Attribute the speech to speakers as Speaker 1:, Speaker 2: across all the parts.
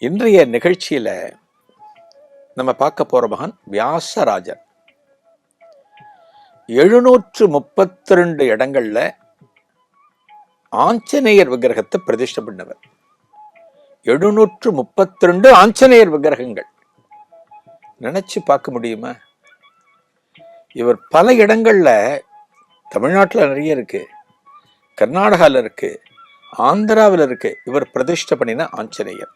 Speaker 1: இன்றைய நிகழ்ச்சியில நம்ம பார்க்க போற மகான் வியாசராஜர். 732 இடங்கள்ல ஆஞ்சநேயர் விக்கிரகத்தை பிரதிஷ்டை பண்ணவர். 732 ஆஞ்சநேயர் விக்கிரகங்கள் நினைச்சு பார்க்க முடியுமா? இவர் பல இடங்கள்ல, தமிழ்நாட்டில் நிறைய இருக்கு, கர்நாடகாவில் இருக்கு, ஆந்திராவில் இருக்கு. இவர் பிரதிஷ்டை பண்ணின ஆஞ்சநேயர்.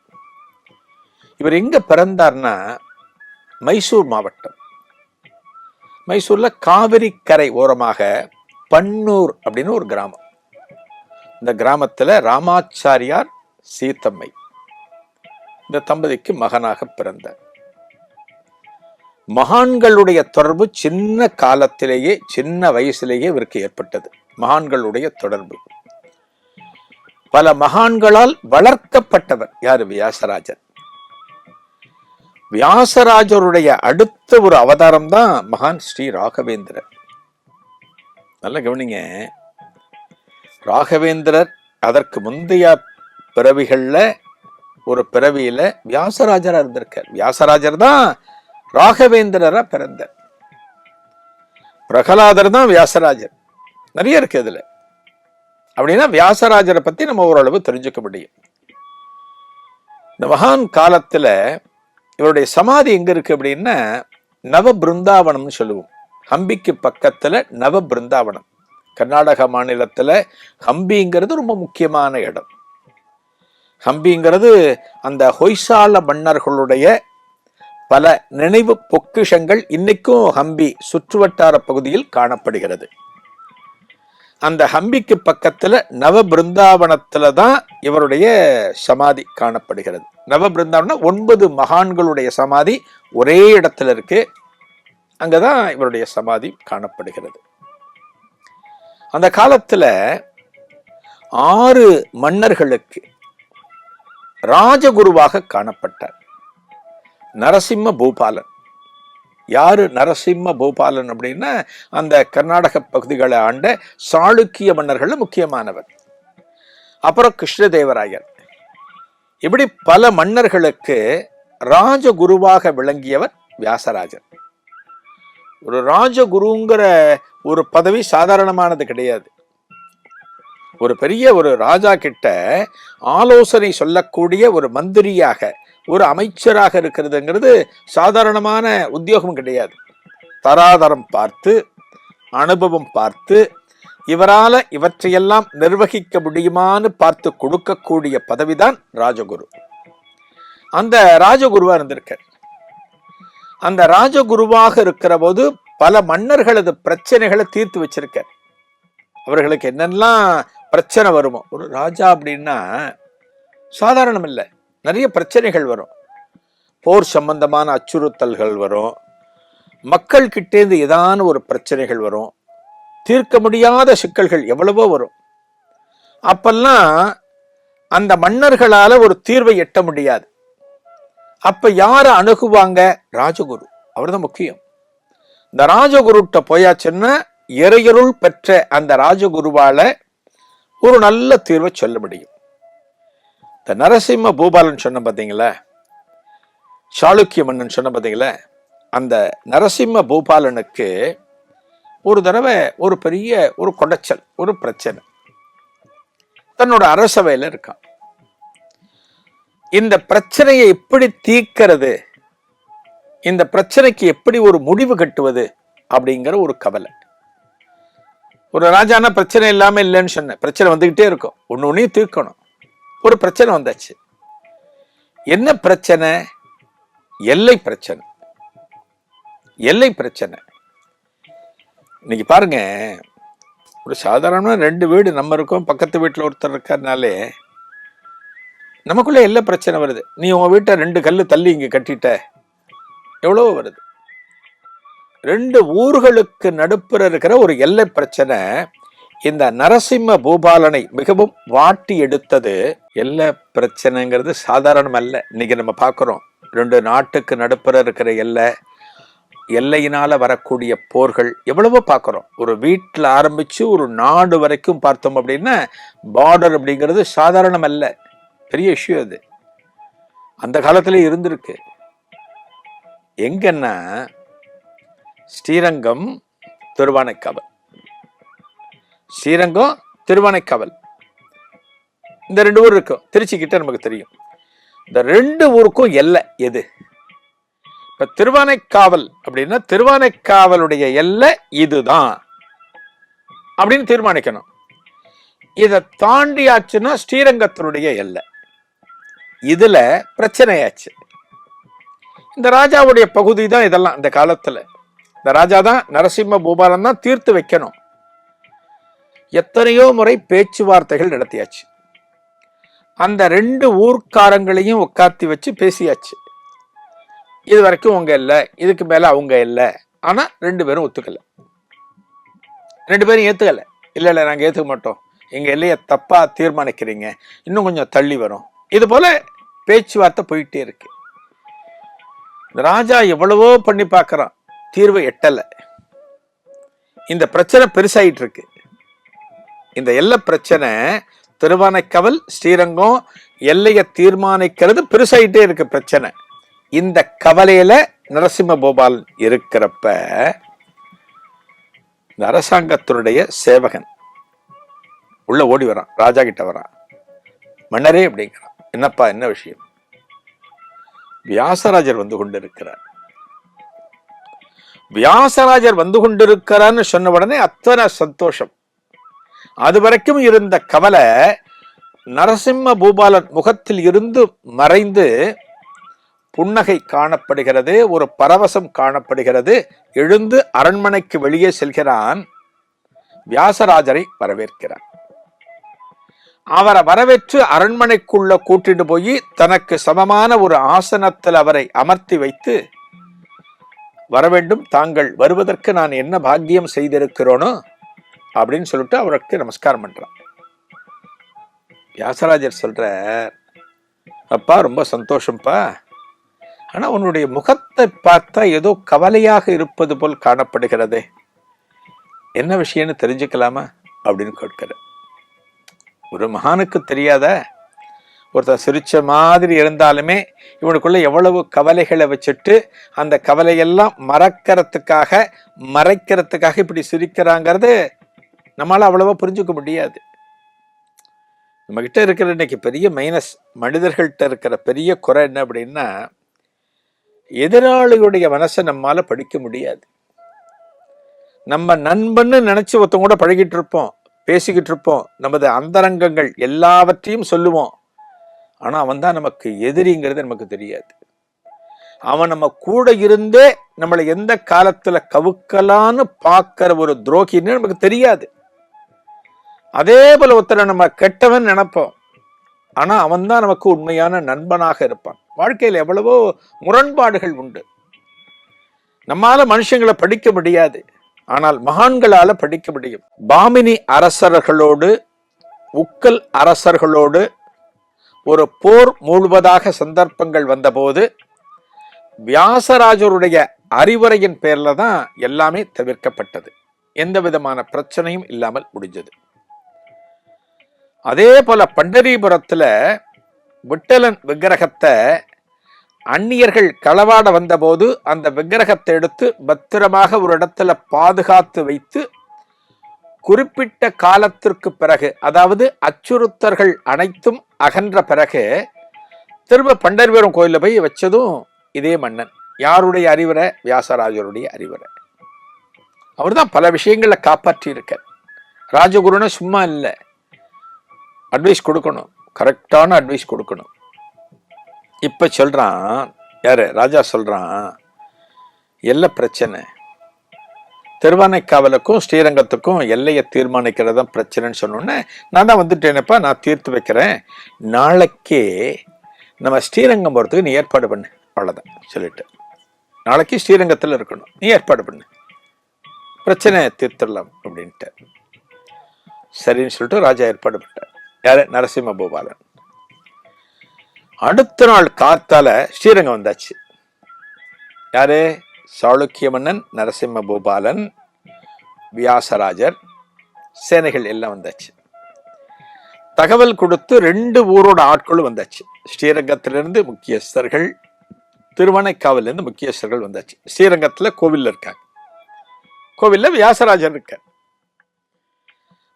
Speaker 1: இவர் எங்க பிறந்தார்னா மைசூர் மாவட்டம். மைசூர்ல காவிரி கரை ஓரமாக பன்னூர் அப்படின்னு ஒரு கிராமம். இந்த கிராமத்துல ராமாச்சாரியார் சீத்தம்மை இந்த தம்பதிக்கு மகனாக பிறந்தார். மகான்களுடைய தொடர்பு சின்ன காலத்திலேயே, சின்ன வயசிலேயே இவருக்கு ஏற்பட்டது. மகான்களுடைய தொடர்பு பல மகான்களால் வளர்க்கப்பட்டவர் யாரு? வியாசராஜர். வியாசராஜருடைய அடுத்த ஒரு அவதாரம் தான் மகான் ஸ்ரீ ராகவேந்திரர். நல்ல கவனிங்க, ராகவேந்திரர் அதற்கு முந்தைய பிறவிகள்ல ஒரு பிறவியில வியாசராஜரா இருந்திருக்கார். வியாசராஜர் தான் ராகவேந்திரரா பிறந்தார். பிரகலாதர் தான் வியாசராஜர். நிறைய இருக்கு இதுல. அப்படின்னா வியாசராஜரை பத்தி நம்ம ஓரளவு தெரிஞ்சுக்க முடியும். இந்த மகான் காலத்துல இவருடைய சமாதி எங்க இருக்கு அப்படின்னா நவ பிருந்தாவனம்னு சொல்லுவோம். ஹம்பிக்கு பக்கத்துல நவ பிருந்தாவனம். கர்நாடக மாநிலத்துல ஹம்பிங்கிறது ரொம்ப முக்கியமான இடம். ஹம்பிங்கிறது அந்த ஹொய்சால மன்னர்களுடைய பல நினைவு பொக்கிஷங்கள் இன்னைக்கும் ஹம்பி சுற்றுவட்டார பகுதியில் காணப்படுகிறது. அந்த ஹம்பிக்கு பக்கத்துல நவ பிருந்தாவனத்துல தான் இவருடைய சமாதி காணப்படுகிறது. நவ பிருந்தாவனம் 9 மகான்களுடைய சமாதி ஒரே இடத்துல இருக்கு. அங்கதான் இவருடைய சமாதி காணப்படுகிறது. அந்த காலத்துல 6 மன்னர்களுக்கு ராஜகுருவாக காணப்பட்டார். நரசிம்ம பூபாலன். யாரு நரசிம்ம பூபாலன் அப்படின்னா அந்த கர்நாடக பகுதிகளை ஆண்ட சாளுக்கிய மன்னர்கள் முக்கியமானவர். அப்புறம் கிருஷ்ணதேவராயர். இப்படி பல மன்னர்களுக்கு ராஜகுருவாக விளங்கியவர் வியாசராஜர். ஒரு ராஜகுருங்கிற ஒரு பதவி சாதாரணமானது கிடையாது. ஒரு பெரிய ஒரு ராஜா கிட்ட ஆலோசனை சொல்லக்கூடிய ஒரு மந்திரியாக, ஒரு அமைச்சராக இருக்கிறதுங்கிறது சாதாரணமான உத்தியோகம் கிடையாது. தராதரம் பார்த்து, அனுபவம் பார்த்து, இவரால இவற்றையெல்லாம் நிர்வகிக்க முடியுமான்னு பார்த்து கொடுக்கக்கூடிய பதவிதான் ராஜகுரு. அந்த ராஜகுருவா இருந்திருக்கார். அந்த ராஜகுருவாக இருக்கிற போது பல மன்னர்களது பிரச்சனைகளை தீர்த்து வச்சிருக்கார். அவர்களுக்கு என்னெல்லாம் பிரச்சனை வருமோ, ஒரு ராஜா அப்படின்னா சாதாரணம் இல்லை, நிறைய பிரச்சனைகள் வரும். போர் சம்பந்தமான அச்சுறுத்தல்கள் வரும், மக்கள் கிட்டேந்து ஏதான ஒரு பிரச்சனைகள் வரும், தீர்க்க முடியாத சிக்கல்கள் எவ்வளவோ வரும். அப்பெல்லாம் அந்த மன்னர்களால ஒரு தீர்வை எட்ட முடியாது. அப்ப யார அணுகுவாங்க? ராஜகுரு. அவர்தான் முக்கியம். இந்த ராஜகுருட்ட போயாச்சுன்னா இறையருள் பெற்ற அந்த ராஜகுருவால ஒரு நல்ல தீர்வை சொல்ல முடியும். இந்த நரசிம்ம பூபாலன் சொன்ன பார்த்தீங்களா, சாளுக்கிய மன்னன் சொன்ன பார்த்தீங்களா, அந்த நரசிம்ம பூபாலனுக்கு ஒரு தடவை ஒரு பெரிய ஒரு கொடைச்சல், ஒரு பிரச்சனை. தன்னோட அரசவையில இருக்கான். இந்த பிரச்சனையை எப்படி தீர்க்கிறது, இந்த பிரச்சனைக்கு எப்படி ஒரு முடிவு கட்டுவது அப்படிங்கிற ஒரு கவலை. ஒரு ராஜானா பிரச்சனை இல்லாம இல்லைன்னு சொன்ன, பிரச்சனை வந்துகிட்டே இருக்கும், ஒன்னு ஒன்னையும் தீர்க்கணும். ஒரு பிரச்சனை வந்தாச்சு. என்ன பிரச்சனை? எல்லை பிரச்சனை. எல்லை பிரச்சனை. இன்னைக்கு பாருங்க, ஒரு சாதாரண 2 வீடு நம்ம இருக்கோம், பக்கத்து வீட்டுல ஒருத்தர் இருக்காருனாலே நமக்குள்ள எல்லை பிரச்சனை வருது. நீ உங்க வீட்டை 2 கல்லு தள்ளி இங்க கட்டிட்ட, எவ்வளவு வருது. 2 ஊர்களுக்கு நடுப்புற இருக்கிற ஒரு எல்லை பிரச்சனை இந்த நரசிம்ம பூபாலனை மிகவும் வாட்டி எடுத்தது. எல்லை பிரச்சனைங்கிறது சாதாரணம் அல்ல. இன்னைக்கு நம்ம பார்க்கிறோம், 2 நாட்டுக்கு நடுப்புற இருக்கிற எல்லையினால வரக்கூடிய போர்கள் எவ்வளவோ பார்க்கிறோம். ஒரு வீட்டில் ஆரம்பிச்சு ஒரு நாடு வரைக்கும் பார்த்தோம் அப்படின்னா பார்டர் அப்படிங்கிறது சாதாரணம் அல்ல, பெரிய இஷ்யூ அது. அந்த காலத்துல இருந்திருக்கு. எங்கன்னா ஸ்ரீரங்கம், திருவானைக்காவல். ஸ்ரீரங்கம், திருவானைக்காவல், இந்த 2 ஊர் இருக்கும். திருச்சி கிட்ட நமக்கு தெரியும். இந்த 2 ஊருக்கும் எல்லை எது? இப்ப திருவானைக்காவல் அப்படின்னா திருவானைக்காவலுடைய எல்லை இதுதான் அப்படின்னு தீர்மானிக்கணும். இதை தாண்டியாச்சுன்னா ஸ்ரீரங்கத்தினுடைய எல்லை. இதுல பிரச்சனையாச்சு. இந்த ராஜாவுடைய பகுதி தான் இதெல்லாம். இந்த காலத்துல இந்த ராஜா தான், நரசிம்ம பூபாலன் தான் தீர்த்து வைக்கணும். எத்தனையோ முறை பேச்சுவார்த்தைகள் நடத்தியாச்சு. அந்த 2 ஊர்க்காரங்களையும் உட்காத்தி வச்சு பேசியாச்சு. இது வரைக்கும் உங்க இல்லை, இதுக்கு மேல அவங்க இல்லை. ஆனா 2 பேரும் ஒத்துக்கல. 2 பேரும் ஏத்துக்கல. இல்ல இல்ல, நாங்க ஏத்துக்க மாட்டோம், எங்க எல்லைய தப்பா தீர்மானிக்கிறீங்க, இன்னும் கொஞ்சம் தள்ளி வரும். இது போல பேச்சுவார்த்தை போயிட்டே இருக்கு. ராஜா எவ்வளவோ பண்ணி பார்க்கறான், தீர்வு எட்டல. இந்த பிரச்சனை பெருசாயிட்டு இருக்கு. இந்த எல்லை பிரச்சனை, திருவானைக்காவல் ஸ்ரீரங்கம் எல்லையை தீர்மானிக்கிறது பெருசாயிட்டே இருக்கு பிரச்சனை. இந்த கவலையில நரசிம்ம பூபாலன் இருக்கிறப்ப இந்த அரசாங்கத்தினுடைய சேவகன் உள்ள ஓடி வரான், ராஜா கிட்ட வரான். மன்னரே அப்படிங்கிறான். என்னப்பா, என்ன விஷயம்? வியாசராஜர் வந்து கொண்டிருக்கிறார். வியாசராஜர் வந்து கொண்டிருக்கிறான்னு சொன்ன உடனே அத்தனை சந்தோஷம். அது வரைக்கும் இருந்த கவலை நரசிம்ம பூபாலன் முகத்தில் இருந்து மறைந்து புன்னகை காணப்படுகிறது, ஒரு பரவசம் காணப்படுகிறது. எழுந்து அரண்மனைக்கு வெளியே செல்கிறான். வியாசராஜரை வரவேற்கிறார். அவரை வரவேற்று அரண்மனைக்குள்ள கூட்டிட்டு போய் தனக்கு சமமான ஒரு ஆசனத்தில் அவரை அமர்த்தி வைத்து, வரவேண்டும், தாங்கள் வருவதற்கு நான் என்ன பாக்கியம் செய்திருக்கிறோனோ அப்படின்னு சொல்லிட்டு அவருக்கு நமஸ்காரம் பண்றான். வியாசராஜர் சொல்ற, அப்பா ரொம்ப சந்தோஷம்ப்பா, ஆனா உன்னுடைய முகத்தை பார்த்தா ஏதோ கவலையாக இருப்பது போல் காணப்படுகிறது, என்ன விஷயம்னு தெரிஞ்சுக்கலாமா அப்படின்னு கேட்கிற. ஒரு மகானுக்கு தெரியாத, ஒருத்தர் சிரிச்ச மாதிரி இருந்தாலுமே இவனுக்குள்ள எவ்வளவு கவலைகளை வச்சுட்டு அந்த கவலையெல்லாம் மறைக்கிறதுக்காக இப்படி சிரிக்கிறாங்கிறது நம்மளால அவ்வளவா புரிஞ்சுக்க முடியாது. நம்ம கிட்ட இருக்கிற இன்னைக்கு பெரிய மைனஸ், மனிதர்கள்ட்ட இருக்கிற பெரிய குறை என்ன அப்படின்னா, எதிராளியுடைய மனசை நம்மால படிக்க முடியாது. நம்ம நண்பன்னு நினைச்சு ஒருத்தவங்க கூட பழகிட்டு இருப்போம், பேசிக்கிட்டு இருப்போம், நமது அந்தரங்கங்கள் எல்லாவற்றையும் சொல்லுவோம். ஆனா அவன் தான் நமக்கு எதிரிங்கிறது நமக்கு தெரியாது. அவன் நம்ம கூட இருந்தே நம்மளை எந்த காலத்துல கவுக்கலான்னு பார்க்கிற ஒரு துரோகின்னு நமக்கு தெரியாது. அதே போல ஒருத்தரை நம்ம கெட்டவன் நினைப்போம், ஆனா அவன் தான் நமக்கு உண்மையான நண்பனாக இருப்பான். வாழ்க்கையில் எவ்வளவோ முரண்பாடுகள் உண்டு. நம்மால மனுஷங்களை படிக்க முடியாது, ஆனால் மகான்களால படிக்க முடியும். பாமினி அரசர்களோடு, உக்கல் அரசர்களோடு ஒரு போர் மூழ்வதாக சந்தர்ப்பங்கள் வந்தபோது வியாசராஜருடைய அறிவுரையின் பேர்ல தான் எல்லாமே தவிர்க்கப்பட்டது. எந்த விதமான பிரச்சனையும் இல்லாமல் முடிஞ்சது. அதே போல பண்டரிபுரத்துல விட்டலன் விக்கிரகத்தை அந்நியர்கள் களவாட வந்தபோது அந்த விக்கிரகத்தை எடுத்து பத்திரமாக ஒரு இடத்துல பாதுகாத்து வைத்து, குறிப்பிட்ட காலத்திற்கு பிறகு, அதாவது அச்சுறுத்தல்கள் அனைத்தும் அகன்ற பிறகு திரும்ப பண்டரிபுரம் கோயில போய் வச்சதும் இதே மன்னன். யாருடைய அறிவுரை? வியாசராஜருடைய அறிவுரை. அவர் தான் பல விஷயங்களை காப்பாற்றி இருக்க. ராஜகுருன்னு சும்மா இல்லை, அட்வைஸ் கொடுக்கணும், கரெக்டான அட்வைஸ் கொடுக்கணும். இப்ப சொல்றான் யாரு? ராஜா சொல்றான், எல்லை பிரச்சனை, திருவானைக்காவலுக்கும் ஸ்ரீரங்கத்துக்கும் எல்லையை தீர்மானிக்கிறதா பிரச்சனைன்னு சொன்னோன்னே, நான் தான் வந்துட்டேனப்பா, நான் தீர்த்து வைக்கிறேன், நாளைக்கே நம்ம ஸ்ரீரங்கம் போறதுக்கு நீ ஏற்பாடு பண்ணு, அவ்வளவுதான் சொல்லிட்டு. நாளைக்கு ஸ்ரீரங்கத்துல இருக்கணும், நீ ஏற்பாடு பண்ணு, பிரச்சனை தீர்த்துடலாம் அப்படின்ட்டு. சரின்னு சொல்லிட்டு ராஜா ஏற்பாடு பண்ணார். யாரு? நரசிம்ம பூபாலன். அடுத்த நாள் காத்தால ஸ்ரீரங்கம் வந்தாச்சு. யாரு? சாளுக்கிய மன்னன் நரசிம்ம பூபாலன், வியாசராஜர், சேனைகள் எல்லாம் வந்தாச்சு. தகவல் கொடுத்து 2 ஊரோட ஆட்களும் வந்தாச்சு. ஸ்ரீரங்கத்திலிருந்து முக்கியஸ்தர்கள், திருவானைக்காவலிருந்து முக்கியஸ்தர்கள் வந்தாச்சு. ஸ்ரீரங்கத்துல கோவில்ல இருக்காங்க. கோவில்ல வியாசராஜர் இருக்கார்.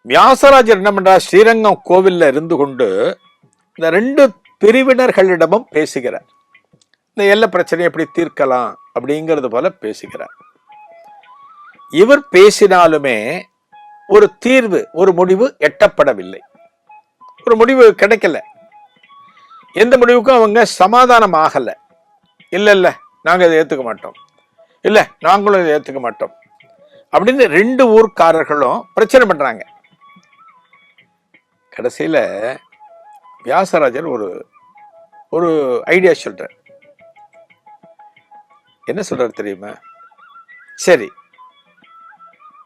Speaker 1: வியாசராஜர் என்ன பண்றார்? ஸ்ரீரங்கம் கோவில்ல இருந்து கொண்டு இந்த 2 பிரிவினர்களிடமும் பேசுகிறார். இந்த எல்லை பிரச்சனை எப்படி தீர்க்கலாம் அப்படிங்கிறது போல பேசுகிறார். இவர் பேசினாலுமே ஒரு தீர்வு, ஒரு முடிவு எட்டப்படவில்லை. ஒரு முடிவு கிடைக்கல. எந்த முடிவுக்கும் அவங்க சமாதானம் ஆகல. இல்ல நாங்க இதை ஏத்துக்க மாட்டோம், இல்ல நாங்களும் இதை ஏத்துக்க மாட்டோம் அப்படின்னு 2 ஊர்க்காரர்களும் பிரச்சனை பண்றாங்க. கடைசியில வியாசராஜர் ஒரு ஐடியா சொல்றார். என்ன சொல்றாரு தெரியுமா? சரி,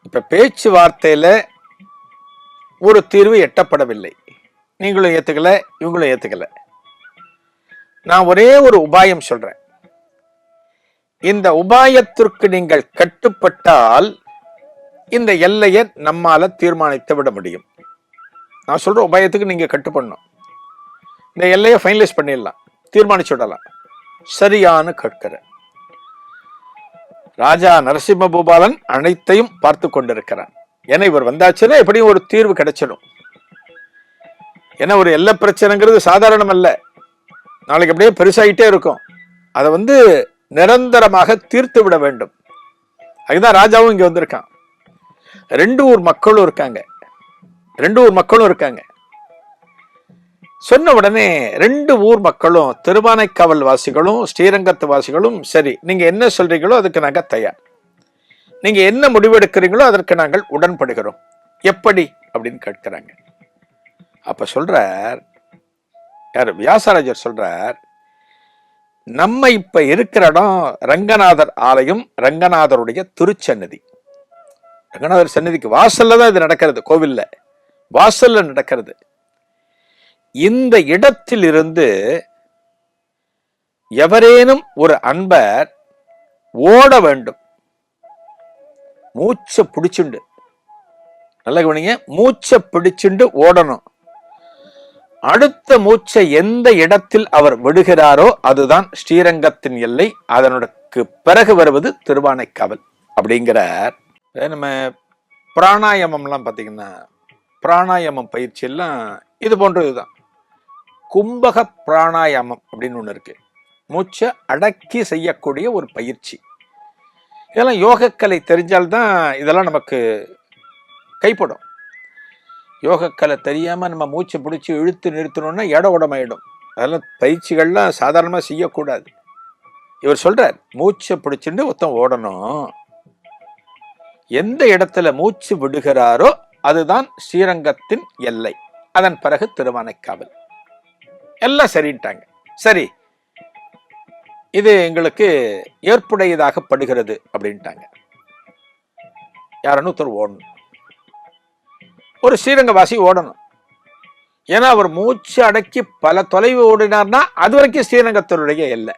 Speaker 1: இப்ப பேச்சுவார்த்தையில ஒரு தீர்வு எட்டப்படவில்லை, நீங்களும் ஏத்துக்கல இவங்களும் ஏத்துக்கல. நான் ஒரே ஒரு உபாயம் சொல்றேன். இந்த உபாயத்திற்கு நீங்கள் கட்டுப்பட்டால் இந்த எல்லையை நம்மால தீர்மானித்து விட முடியும். நான் சொல்ற உபாயத்துக்கு நீங்க கட்டுப்படணும். இந்த எல்லையை ஃபைனலைஸ் பண்ணிடலாம், தீர்மானிச்சு விடலாம். சரியானு கேட்கிறேன். ராஜா நரசிம்ம பூபாலன் அனைத்தையும் பார்த்து கொண்டிருக்கிறான். ஏன்னா இவர் வந்தாச்சுன்னா எப்படியும் ஒரு தீர்வு கிடைச்சிடும். ஏன்னா ஒரு எல்லை பிரச்சனைங்கிறது சாதாரணம் அல்ல, நாளைக்கு அப்படியே பெருசாயிட்டே இருக்கும். அதை நிரந்தரமாக தீர்த்து விட வேண்டும். அதுதான் ராஜாவும் இங்க வந்திருக்கான். 2 ஊர் மக்களும் இருக்காங்க. சொன்ன உடனே 2 ஊர் மக்களும், திருவானைக்காவல் வாசிகளும் ஸ்ரீரங்கத்து வாசிகளும், சரி நீங்க என்ன சொல்றீங்களோ அதுக்கு நாங்க தயார், நீங்க என்ன முடிவெடுக்கிறீங்களோ அதற்கு நாங்கள் உடன்படுகிறோம், எப்படி அப்படின்னு கேட்கிறாங்க. அப்ப சொல்றார் யார்? வியாசராஜர் சொல்றார், நம்ம இப்ப இருக்கிற இடம் ரங்கநாதர் ஆலயம், ரங்கநாதருடைய திருச்சன்னதி. ரங்கநாதர் சன்னதிக்கு வாசல்ல தான் இது நடக்கிறது. கோவில்ல வாசல்ல நடக்கிறது. இந்த இடத்தில் இருந்து எவரேனும் ஒரு அன்பர் ஓட வேண்டும். மூச்சை பிடிச்சுண்டு, நல்ல கவனிங்க, மூச்சை பிடிச்சுண்டு ஓடணும். அடுத்த மூச்சை எந்த இடத்தில் அவர் விடுகிறாரோ அதுதான் ஸ்ரீரங்கத்தின் எல்லை. அதனுக்கு பிறகு வருவது திருவானைக்காவல் அப்படிங்கிறார். நம்ம பிராணாயாமம்லாம் பார்த்தீங்கன்னா, பிராணாயாமம் பயிற்சி எல்லாம் இது போன்றதுதான். கும்பக பிராணாயாமம் அப்படின்னு ஒன்று இருக்கு. மூச்சை அடக்கி செய்யக்கூடிய ஒரு பயிற்சி. இதெல்லாம் யோகக்கலை தெரிஞ்சால்தான் இதெல்லாம் நமக்கு கைப்படும். யோகக்கலை தெரியாம நம்ம மூச்சை பிடிச்சி இழுத்து நிறுத்தணும்னா இட உடமாயிடும். அதெல்லாம் பயிற்சிகள்லாம் சாதாரணமா செய்யக்கூடாது. இவர் சொல்றார், மூச்சை பிடிச்சிட்டு ஒருத்தன் ஓடணும். எந்த இடத்துல மூச்சு விடுகிறாரோ அதுதான் ஸ்ரீரங்கத்தின் எல்லை. அதன் பிறகு திருவானைக்காவல். எல்லாம் சரின்ட்டாங்க. சரி, இது எங்களுக்கு ஏற்புடையதாக படுகிறது அப்படின்ட்டாங்க. யாருன்னு ஒருத்தர் ஓடணும், ஒரு ஸ்ரீரங்கவாசி ஓடணும். ஏன்னா அவர் மூச்சு அடக்கி பல தொலைவு ஓடினார்னா அது வரைக்கும் ஸ்ரீரங்கத்தினுடைய எல்லை.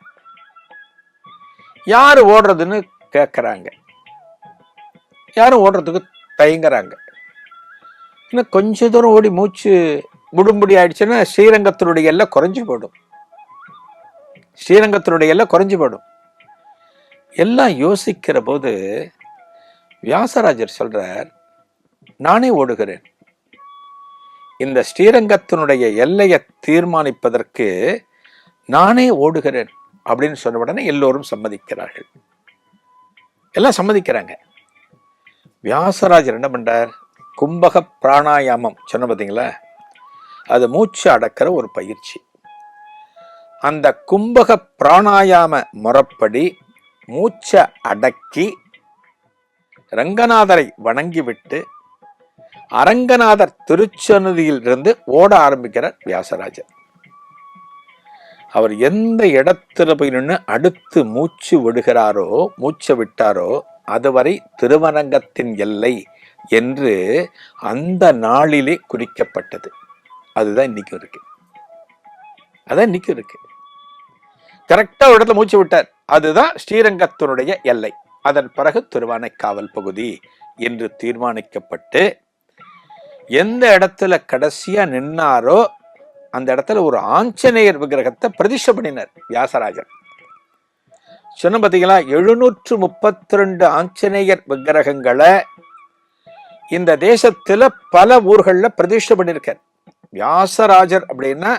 Speaker 1: யாரு ஓடுறதுன்னு கேட்கறாங்க. யாரும் ஓடுறதுக்கு தயங்குறாங்க. இன்னும் கொஞ்ச தூரம் ஓடி மூச்சு விடும்படி ஆயிடுச்சுன்னா ஸ்ரீரங்கத்தினுடைய எல்லை குறைஞ்சு போயிடும். எல்லாம் யோசிக்கிற போது வியாசராஜர் சொல்றார், நானே ஓடுகிறேன். இந்த ஸ்ரீரங்கத்தினுடைய எல்லையை தீர்மானிப்பதற்கு நானே ஓடுகிறேன் அப்படின்னு சொன்ன உடனே எல்லோரும் சம்மதிக்கிறார்கள். எல்லாம் சம்மதிக்கிறாங்க. வியாசராஜர் என்ன பண்றார்? கும்பக பிராணாயாமம் சொன்ன பார்த்தீங்களா, அது மூச்சு அடக்கிற ஒரு பயிற்சி. அந்த கும்பக பிராணாயாம முறைப்படி மூச்சை அடக்கி ரங்கநாதரை வணங்கிவிட்டு அரங்கநாதர் திருச்சன்னதியில் இருந்து ஓட ஆரம்பிக்கிறார் வியாசராஜர். அவர் எந்த இடத்துல போய் நின்று அடுத்து மூச்சு விடுகிறாரோ, மூச்சை விட்டாரோ அதுவரை திருவரங்கத்தின் எல்லை என்று அந்த நாளிலே குறிக்கப்பட்டது. அதுதான் இன்னைக்கும் இருக்கு. கரெக்டா ஒரு இடத்துல மூச்சு விட்டார், அதுதான் ஸ்ரீரங்கத்தினுடைய எல்லை. அதன் பிறகு திருவானைக்காவல் பகுதி என்று தீர்மானிக்கப்பட்டு எந்த இடத்துல கடைசியா நின்னாரோ அந்த இடத்துல ஒரு ஆஞ்சநேயர் விக்கிரகத்தை பிரதிஷ்டை பண்ணினார் வியாசராஜர். சொன்ன பார்த்தீங்களா, 732 ஆஞ்சநேயர் விக்கிரகங்களை இந்த தேசத்துல பல ஊர்கள்ல பிரதிஷ்டை பண்ணியிருக்கார் வியாசராஜர். அப்படின்னா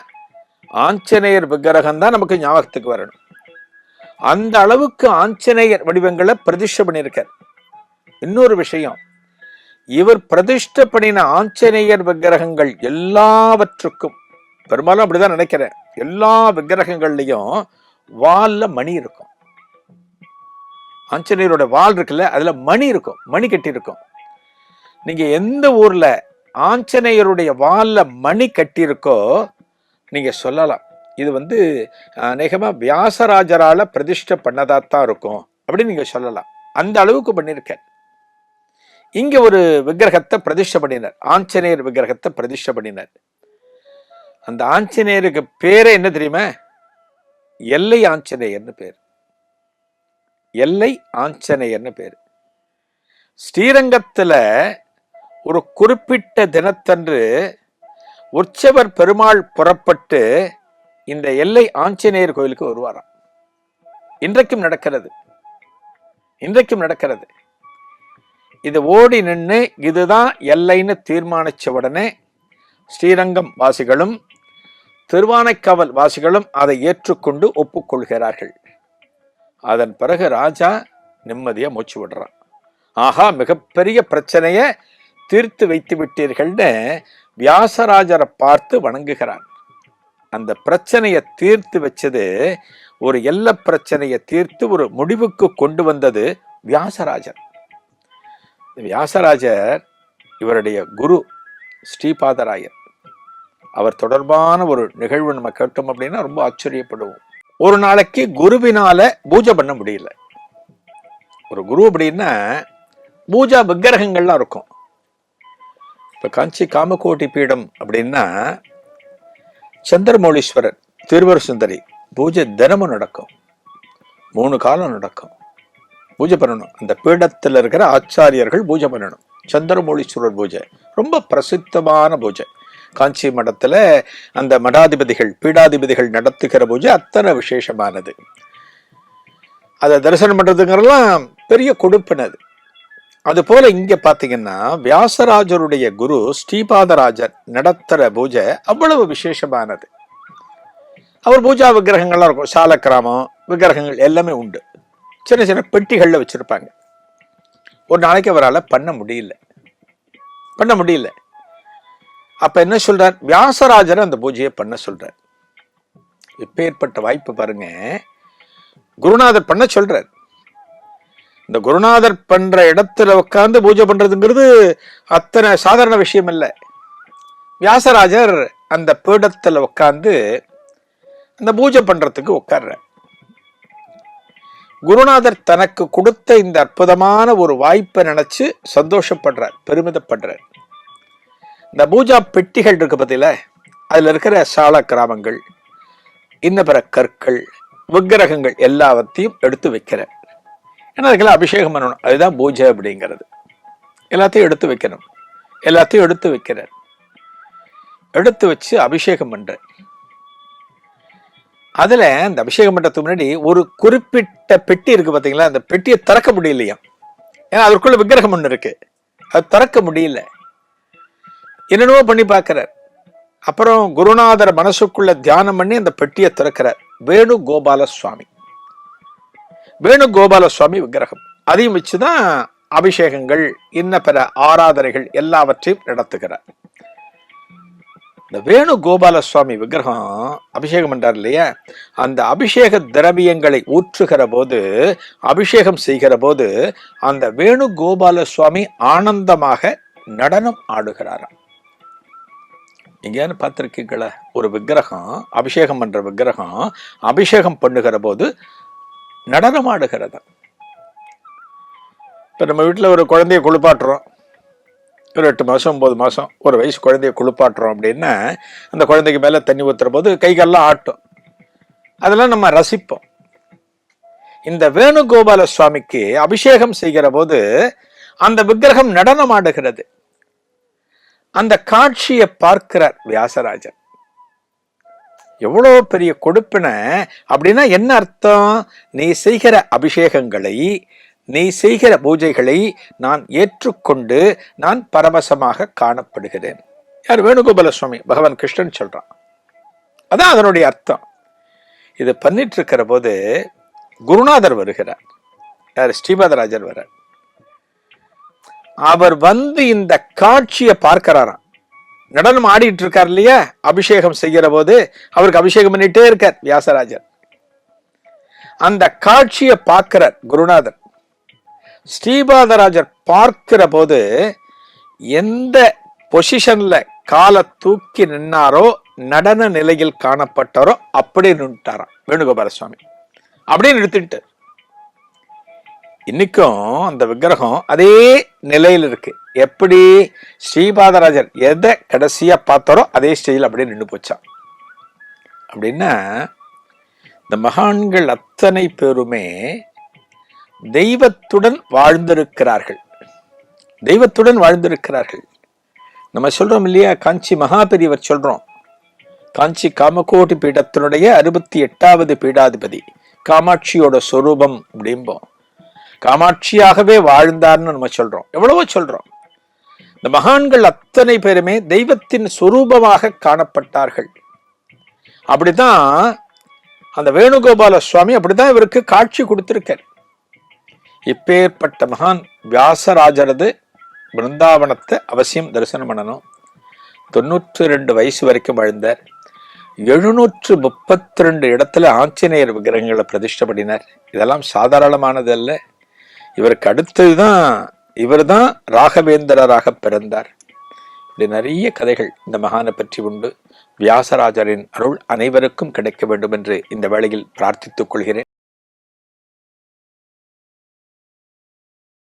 Speaker 1: ஆஞ்சநேயர் விக்கிரகம் தான் நமக்கு ஞாபகத்துக்கு வரணும். அந்த அளவுக்கு ஆஞ்சநேயர் வடிவங்களை பிரதிஷ்டை பண்ணியிருக்கார். இன்னொரு விஷயம், இவர் பிரதிஷ்டை பண்ணின ஆஞ்சநேயர் விக்கிரகங்கள் எல்லாவற்றுக்கும், பெரும்பாலும் அப்படிதான் நினைக்கிறேன், எல்லா விக்கிரகங்கள்லையும் வால்ல மணி இருக்கும். ஆஞ்சநேயரோட வால் இருக்குல்ல, அதுல மணி இருக்கும், மணி கட்டி இருக்கும். நீங்க எந்த ஊர்ல ஆஞ்சநேயருடைய வால்ல மணி கட்டி இருக்கோ நீங்க சொல்லலாம் இது அநேகமா வியாசராஜரால பிரதிஷ்டை பண்ணதாத்தான் இருக்கும் அப்படின்னு நீங்க சொல்லலாம். அந்த அளவுக்கு பண்ணிருக்க. இங்க ஒரு விக்கிரகத்தை பிரதிஷ்டை பண்ணினார், ஆஞ்சநேயர் விக்கிரகத்தை பிரதிஷ்டை பண்ணினார். அந்த ஆஞ்சநேயருக்கு பேரே என்ன தெரியுமா? எல்லை ஆஞ்சநேயர்னு பேர். எல்லை ஆஞ்சநேயர்னு பேர். ஸ்ரீரங்கத்துல ஒரு குறிப்பிட்ட தினத்தன்று உற்சவர் பெருமாள் புறப்பட்டு இந்த எல்லை ஆஞ்சநேயர் கோயிலுக்கு வருவாராம். இன்றைக்கும் நடக்கிறது, இன்றைக்கும் நடக்கிறது. இது ஓடி நின்று இதுதான் எல்லைன்னு தீர்மானிச்ச உடனே ஸ்ரீரங்கம் வாசிகளும் திருவானைக்காவல் வாசிகளும் அதை ஏற்றுக்கொண்டு ஒப்புக்கொள்கிறார்கள். அதன் பிறகு ராஜா நிம்மதியா மூச்சு விடுறான். ஆஹா, மிகப்பெரிய பிரச்சனைய தீர்த்து வைத்து விட்டீர்கள்னு வியாசராஜரை பார்த்து வணங்குகிறான். அந்த பிரச்சனையை தீர்த்து வச்சது, ஒரு எல்லை பிரச்சனையை தீர்த்து ஒரு முடிவுக்கு கொண்டு வந்தது வியாசராஜர். வியாசராஜர் இவருடைய குரு ஸ்ரீபாதராயர். அவர் தொடர்பான ஒரு நிகழ்வு நம்ம கேட்டோம் அப்படின்னா ரொம்ப ஆச்சரியப்படுவோம். ஒரு நாளைக்கு குருவினால பூஜை பண்ண முடியல. ஒரு குரு அப்படின்னா பூஜா விக்கிரகங்கள்லாம் இருக்கும். இப்ப காஞ்சி காமகோட்டி பீடம் அப்படின்னா சந்திரமௌலீஸ்வரர், திருவர் சுந்தரி பூஜை தினமும் நடக்கும், 3 காலம் நடக்கும். பூஜை பண்ணணும், அந்த பீடத்தில் இருக்கிற ஆச்சாரியர்கள் பூஜை பண்ணணும். சந்திரமௌலீஸ்வரர் பூஜை ரொம்ப பிரசித்தமான பூஜை. காஞ்சி மடத்துல அந்த மடாதிபதிகள், பீடாதிபதிகள் நடத்துகிற பூஜை அத்தனை விசேஷமானது. அதை தரிசனம் பண்றதுங்கிறதெல்லாம் பெரிய கொடுப்பினது. அது போல இங்க பாத்தீங்கன்னா வியாசராஜருடைய குரு ஸ்ரீபாதராஜர் நடத்துற பூஜை அவ்வளவு விசேஷமானது. அவர் பூஜா விக்கிரகங்கள்லாம் இருக்கும், சாலக்கிராமம் விக்கிரகங்கள் எல்லாமே உண்டு. சின்ன சின்ன பெட்டிகள்ல வச்சிருப்பாங்க. ஒரு நாளைக்கு அவரால் பண்ண முடியல. அப்ப என்ன சொல்றார்? வியாசராஜர் அந்த பூஜையை பண்ண சொல்றார். இப்பேற்பட்ட வாய்ப்பு பாருங்க, குருநாதர் பண்ண சொல்றார். இந்த குருநாதர் பண்ற இடத்துல உட்கார்ந்து பூஜை பண்றதுங்கிறது அத்தனை சாதாரண விஷயம் இல்லை. வியாசராஜர் அந்த பீடத்துல உட்கார்ந்து அந்த பூஜை பண்றதுக்கு உட்கார்ற. குருநாதர் தனக்கு கொடுத்த இந்த அற்புதமான ஒரு வாய்ப்பை நினைச்சு சந்தோஷப்படுறார், பெருமிதப்படுறார். இந்த பூஜா பெட்டிகள் இருக்கு பார்த்தீங்களா, அதுல இருக்கிற சால கிராமங்கள், இன்ன பிற கற்கள், விக்கிரகங்கள் எல்லாவற்றையும் எடுத்து வைக்கிறார். ஏன்னா அதுக்கெல்லாம் அபிஷேகம் பண்ணணும், அதுதான் பூஜை அப்படிங்கிறது. எல்லாத்தையும் எடுத்து வைக்கணும், எல்லாத்தையும் எடுத்து வைக்கிறார். எடுத்து வச்சு அபிஷேகம் பண்ற. அதுல அந்த அபிஷேகம் பண்றதுக்கு முன்னாடி ஒரு குறிப்பிட்ட பெட்டி இருக்கு பாத்தீங்களா, அந்த பெட்டியை திறக்க முடியலையா. ஏன்னா அதற்குள்ள விக்கிரகம் ஒண்ணு இருக்கு, அது திறக்க முடியல. என்னென்னவோ பண்ணி பார்க்கிறார். அப்புறம் குருநாதர் மனசுக்குள்ள தியானம் பண்ணி அந்த பெட்டியை திறக்கிறார். வேணுகோபால சுவாமி, வேணுகோபால சுவாமி விக்கிரகம். அதையும் வச்சுதான் அபிஷேகங்கள், இன்ன பிற ஆராதனைகள் எல்லாவற்றையும் நடத்துகிறார். இந்த வேணுகோபால சுவாமி விக்கிரகம் அபிஷேகம் பண்றார் இல்லையா, அந்த அபிஷேக திரவியங்களை ஊற்றுகிற போது, அபிஷேகம் செய்கிற போது அந்த வேணுகோபால சுவாமி ஆனந்தமாக நடனம் ஆடுகிறாராம். எங்கேயானு பார்த்திருக்கீங்களா? ஒரு விக்கிரகம், அபிஷேகம் பண்ற விக்கிரகம் அபிஷேகம் பண்ணுகிற போது நடனம் ஆடுகிறதா. இப்ப நம்ம வீட்டுல ஒரு குழந்தைய குளிப்பாட்டுறோம், ஒரு 8 மாசம் 9 மாசம் ஒரு வயசு குழந்தைய குளிப்பாட்டுறோம் அப்படின்னா அந்த குழந்தைக்கு மேல தண்ணி ஊத்துற போது கைகள்லாம் ஆட்டும், அதெல்லாம் நம்ம ரசிப்போம். இந்த வேணுகோபால சுவாமிக்கு அபிஷேகம் செய்கிற போது அந்த விக்கிரகம் நடனம் ஆடுகிறது. அந்த காட்சியை பார்க்கிறார் வியாசராஜர். எவ்வளவு பெரிய கொடுப்பினை அப்படின்னா என்ன அர்த்தம்? நீ செய்கிற அபிஷேகங்களை, நீ செய்கிற பூஜைகளை நான் ஏற்றுக்கொண்டு நான் பரவசமாக காணப்படுகிறேன். யார்? வேணுகோபால சுவாமி, பகவான் கிருஷ்ணன் சொல்றான். அதான் அதனுடைய அர்த்தம். இது பண்ணிட்டு இருக்கிற போது குருநாதர் வருகிறார். யார்? ஸ்ரீபாதராஜர் வர்றார். அவர் வந்து இந்த காட்சியை பார்க்கிறாராம். நடனம் ஆடிட்டு இருக்கார் இல்லையா, அபிஷேகம் செய்கிற போது அவருக்கு அபிஷேகம் பண்ணிட்டே இருக்கார் வியாசராஜர். அந்த காட்சியை பார்க்கிறார் குருநாதர். ஸ்ரீபாதராஜர் பார்க்கிற போது எந்த பொசிஷன்ல காலை தூக்கி நின்னாரோ, நடன நிலையில் காணப்பட்டாரோ அப்படியே நின்றுட்டாராம் வேணுகோபால சுவாமி. அப்படியே நிறுத்திட்டு இன்னைக்கும் அந்த விக்கிரகம் அதே நிலையில் இருக்கு. எப்படி? ஸ்ரீபாதராஜர் எதை கடைசியா பார்த்தாரோ அதே ஸ்டைல் அப்படியே நின்று போச்சான். அப்படின்னா இந்த மகான்கள் அத்தனை பேருமே தெய்வத்துடன் வாழ்ந்திருக்கிறார்கள். தெய்வத்துடன் வாழ்ந்திருக்கிறார்கள். நம்ம சொல்றோம் இல்லையா, காஞ்சி மகாபெரியவர் சொல்றோம், காஞ்சி காமகோட்டி பீடத்தினுடைய 68வது பீடாதிபதி காமாட்சியோட சொரூபம் அப்படிம்போம். காமாட்சியாகவே வாழ்ந்தார்னு நம்ம சொல்றோம், எவ்வளவோ சொல்றோம். இந்த மகான்கள் அத்தனை பேருமே தெய்வத்தின் சொரூபமாக காணப்பட்டார்கள். அப்படிதான் அந்த வேணுகோபால சுவாமி அப்படிதான் இவருக்கு காட்சி கொடுத்திருக்கார். இப்பேற்பட்ட மகான் வியாசராஜரது பிருந்தாவனத்தை அவசியம் தரிசனம் பண்ணணும். 92 வயசு வரைக்கும் வாழ்ந்தார். 732 இடத்துல ஆஞ்சநேயர் விக்கிரகங்களை பிரதிஷ்டை பண்ணினார். இதெல்லாம் சாதாரணமானது அல்ல. இவருக்கு அடுத்ததுதான் இவர் தான் ராகவேந்திரராக பிறந்தார். இப்படி நிறைய கதைகள் இந்த மகானை பற்றி உண்டு. வியாசராஜரின் அருள் அனைவருக்கும் கிடைக்க வேண்டும் என்று இந்த வேளையில் பிரார்த்தித்துக் கொள்கிறேன்.